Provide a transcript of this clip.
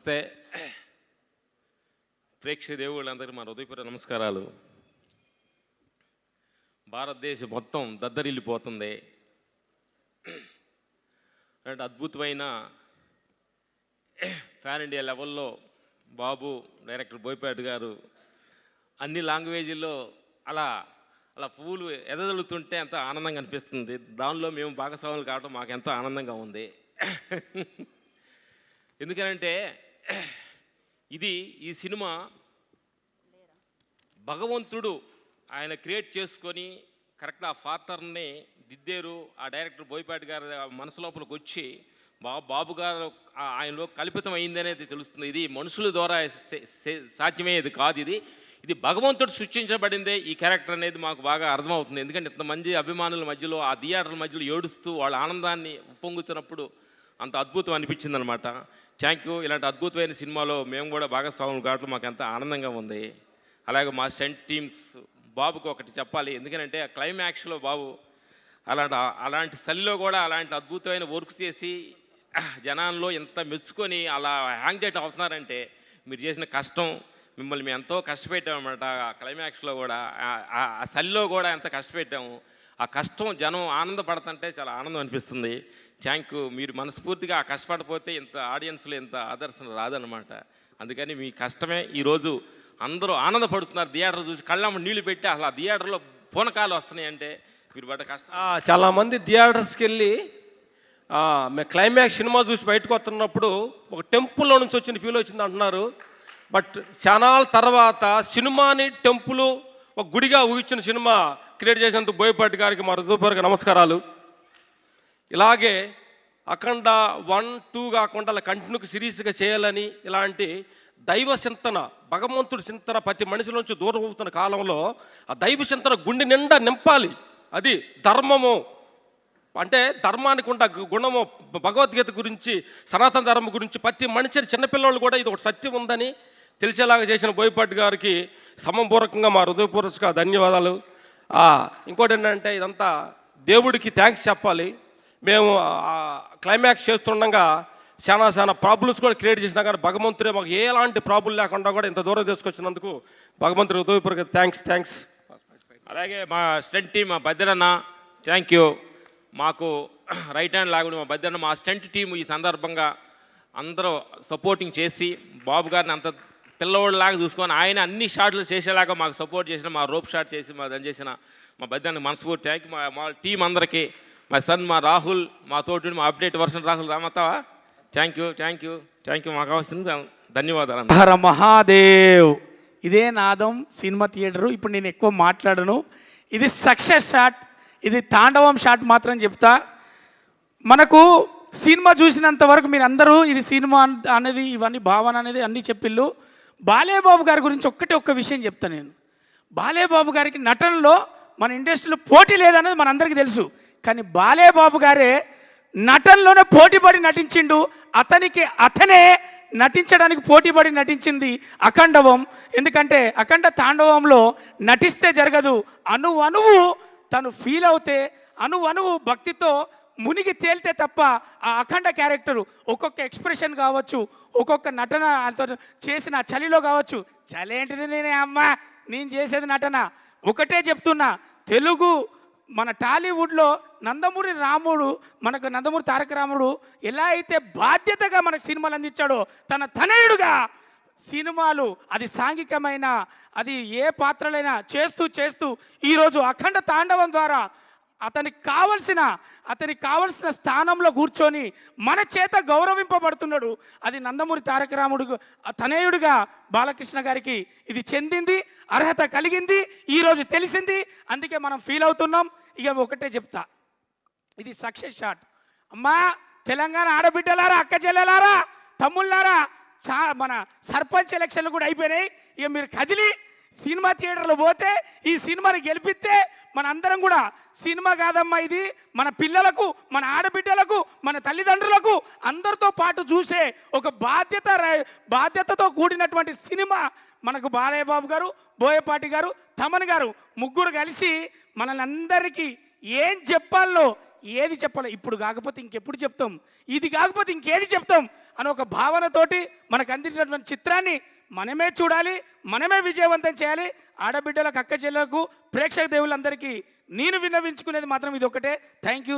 నమస్తే ప్రేక్షక దేవుళ్ళందరికీ మా హృదయపూర్వక నమస్కారాలు. భారతదేశం మొత్తం దద్దరిల్లిపోతుంది. అంటే అద్భుతమైన ఫ్యాన్ ఇండియా లెవెల్లో బాబు డైరెక్టర్ బోయపాటి గారు అన్ని లాంగ్వేజ్ల్లో అలా అలా పువ్వులు ఎదజల్లుతుంటే ఎంతో ఆనందంగా అనిపిస్తుంది. దానిలో మేము భాగస్వాములు కావడం మాకు ఎంతో ఆనందంగా ఉంది. ఎందుకనంటే ఈ సినిమా భగవంతుడు ఆయన క్రియేట్ చేసుకొని కరెక్ట్ ఆ ఫాదర్ని దిద్దేరు. ఆ డైరెక్టర్ బోయపాటి గారు మనసు లోపలికి వచ్చి బాబు గారు ఆయనలో కల్పితం అయిందనేది తెలుస్తుంది. ఇది మనుషుల ద్వారా సాధ్యమయ్యేది కాదు. ఇది భగవంతుడు సృష్టించబడిందే ఈ క్యారెక్టర్ అనేది మాకు బాగా అర్థమవుతుంది. ఎందుకంటే ఇంతమంది అభిమానుల మధ్యలో ఆ థియేటర్ల మధ్యలో ఏడుస్తూ వాళ్ళ ఆనందాన్ని ఉప్పొంగుతున్నప్పుడు అంత అద్భుతం అనిపించింది అనమాట. Thank you. ఇలాంటి అద్భుతమైన సినిమాలో మేము కూడా భాగస్వాములు కావడం మాకు ఎంత ఆనందంగా ఉంది. అలాగే మా స్టంట్ టీమ్స్ బాబుకి ఒకటి చెప్పాలి. ఎందుకంటే ఆ క్లైమాక్స్లో బాబు అలాంటి చలిలో కూడా అలాంటి అద్భుతమైన వర్క్ చేసి జనాల్లో ఎంత మెచ్చుకొని అలా యాంగ్జైట్ అవుతున్నారంటే మీరు చేసిన కష్టం, మిమ్మల్ని మేము ఎంతో కష్టపెట్టామన్నమాట. ఆ క్లైమాక్స్లో కూడా ఆ చలిలో కూడా ఎంత కష్టపెట్టాము. ఆ కష్టం జనం ఆనందపడుతుంటే చాలా ఆనందం అనిపిస్తుంది. Thank you. మీరు మనస్ఫూర్తిగా ఆ కష్టపడిపోతే ఇంత ఆడియన్స్లో ఇంత ఆదర్శన రాదనమాట. అందుకని మీ కష్టమే ఈరోజు అందరూ ఆనందపడుతున్నారు. థియేటర్ చూసి కళ్ళమ్మ నీళ్లు పెట్టి అసలు ఆ థియేటర్లో పూనకాలు వస్తున్నాయంటే మీరు పడ్డ కష్టం. చాలామంది థియేటర్స్కి వెళ్ళి మేము క్లైమాక్స్ సినిమా చూసి బయటకు వస్తున్నప్పుడు ఒక టెంపుల్లో నుంచి వచ్చిన ఫీల్ వచ్చింది అంటున్నారు. బట్ చానాల తర్వాత సినిమాని టెంపుల్ ఒక గుడిగా ఊహించిన సినిమా క్రియేట్ చేసినందుకు బోయపాటి గారికి మా హృదయపూర్వక నమస్కారాలు. ఇలాగే అఖండ 1, 2 కాకుండా అలా కంటిన్యూకి సిరీస్గా చేయాలని ఇలాంటి దైవ చింతన, భగవంతుడి చింతన ప్రతి మనిషిలోంచి దూరం అవుతున్న కాలంలో ఆ దైవ చింతన గుండె నిండా నింపాలి. అది ధర్మము అంటే ధర్మానికి ఉన్న గుణము, భగవద్గీత గురించి, సనాతన ధర్మం గురించి ప్రతి మనిషిని చిన్నపిల్లలు కూడా ఇది ఒక సత్యం ఉందని తెలిసేలాగా చేసిన బోయపాటి గారికి సమపూర్వకంగా మా హృదయపూర్వక ధన్యవాదాలు. ఇంకోటి ఏంటంటే ఇదంతా దేవుడికి థ్యాంక్స్ చెప్పాలి. మేము క్లైమాక్స్ చేస్తుండగా చాలా ప్రాబ్లమ్స్ కూడా క్రియేట్ చేసినా కానీ భగవంతుడే మాకు ఎలాంటి ప్రాబ్లం లేకుండా కూడా ఇంత దూరం తీసుకొచ్చినందుకు భగవంతుడి హృదయపూర్వక థ్యాంక్స్. అలాగే మా స్టంట్ టీం, మా బద్రన్న థ్యాంక్ యూ. మాకు రైట్ హ్యాండ్ లాగుడు మా బద్రన్న, మా స్టంట్ టీం ఈ సందర్భంగా అందరూ సపోర్టింగ్ చేసి బాబు గారిని అంత పిల్లవాళ్ళలాగా చూసుకొని ఆయన అన్ని షాట్లు చేసేలాగా మాకు సపోర్ట్ చేసిన, మా రోప్ షాట్ చేసి మా దాన్ని చేసిన మా బద్రన్నకి మనస్ఫూర్తి థ్యాంక్ యూ. మా టీం అందరికీ, మా సన్ మా రాహుల్, మా తోటి మా అప్డేట్ వర్షన్ రాహుల్ రామతావా థ్యాంక్ యూ. మాకు కావాల్సింది ధన్యవాదాలు. హర మహాదేవ్. ఇదే నాదం సినిమా థియేటరు. ఇప్పుడు నేను ఎక్కువ మాట్లాడను. ఇది సక్సెస్ షాట్, ఇది తాండవం షాట్ మాత్రం చెప్తా. మనకు సినిమా చూసినంత వరకు మీరు అందరూ ఇది సినిమా అనేది ఇవన్నీ భావన అనేది అన్నీ చెప్పిళ్ళు. బాలేబాబు గారి గురించి ఒక్క విషయం చెప్తాను నేను. బాలేబాబు గారికి నటనలో మన ఇండస్ట్రీలో పోటీ లేదనేది మనందరికీ తెలుసు. కానీ బాలేబాబు గారే నటనలోనే పోటీపడి నటించిండు. అతనే నటించడానికి పోటీపడి నటించింది అఖండవం. ఎందుకంటే అఖండ తాండవంలో నటిస్తే జరగదు, అణువు తను ఫీల్ అవుతే, అణువు భక్తితో మునిగి తేలితే తప్ప ఆ అఖండ క్యారెక్టరు ఒక్కొక్క ఎక్స్ప్రెషన్ కావచ్చు, ఒక్కొక్క నటన చేసిన చలిలో కావచ్చు. చలి ఏంటిది, నేను చేసేది నటన. ఒకటే చెప్తున్నా, తెలుగు మన టాలీవుడ్లో నందమూరి తారక రాముడు ఎలా అయితే బాధ్యతగా మనకు సినిమాలు అందించాడో, తన తనయుడుగా సినిమాలు అది సాంఘికమైన అది ఏ పాత్రలైనా చేస్తూ ఈరోజు అఖండ తాండవం ద్వారా అతనికి కావలసిన స్థానంలో కూర్చొని మన చేత గౌరవింపబడుతున్నాడు. అది నందమూరి తారక రాముడు తనయుడిగా బాలకృష్ణ గారికి ఇది చెందింది, అర్హత కలిగింది, ఈరోజు తెలిసింది. అందుకే మనం ఫీల్ అవుతున్నాం. ఇక ఒకటే చెప్తా, ఇది సక్సెస్ షాట్. అమ్మా తెలంగాణ ఆడబిడ్డలారా, అక్క చెల్లెలారా, తమ్ముళ్ళారా, మన సర్పంచ్ ఎలక్షన్లు కూడా అయిపోయినాయి. ఇక మీరు కదిలి సినిమా థియేటర్లో పోతే ఈ సినిమాని గెలిపిస్తే మన అందరం కూడా సినిమా కాదమ్మా ఇది మన పిల్లలకు, మన ఆడబిడ్డలకు, మన తల్లిదండ్రులకు అందరితో పాటు చూసే ఒక బాధ్యతతో కూడినటువంటి సినిమా మనకు బాలయ్యబాబు గారు, బోయపాటి గారు, తమన్ గారు ముగ్గురు కలిసి మనల్ని అందరికీ ఏం చెప్పాలో ఏది చెప్పాలో ఇప్పుడు కాకపోతే ఇంకెప్పుడు చెప్తాం, ఇది కాకపోతే ఇంకేది చెప్తాం అని ఒక భావనతోటి మనకు అందించినటువంటి చిత్రాన్ని మనమే చూడాలి, మనమే విజయవంతం చేయాలి. ఆడబిడ్డలకు, అక్క చెల్లెలకు, ప్రేక్షక దేవుళ్ళందరికీ నేను విన్నవించుకునేది మాత్రం ఇది ఒకటే. Thank you.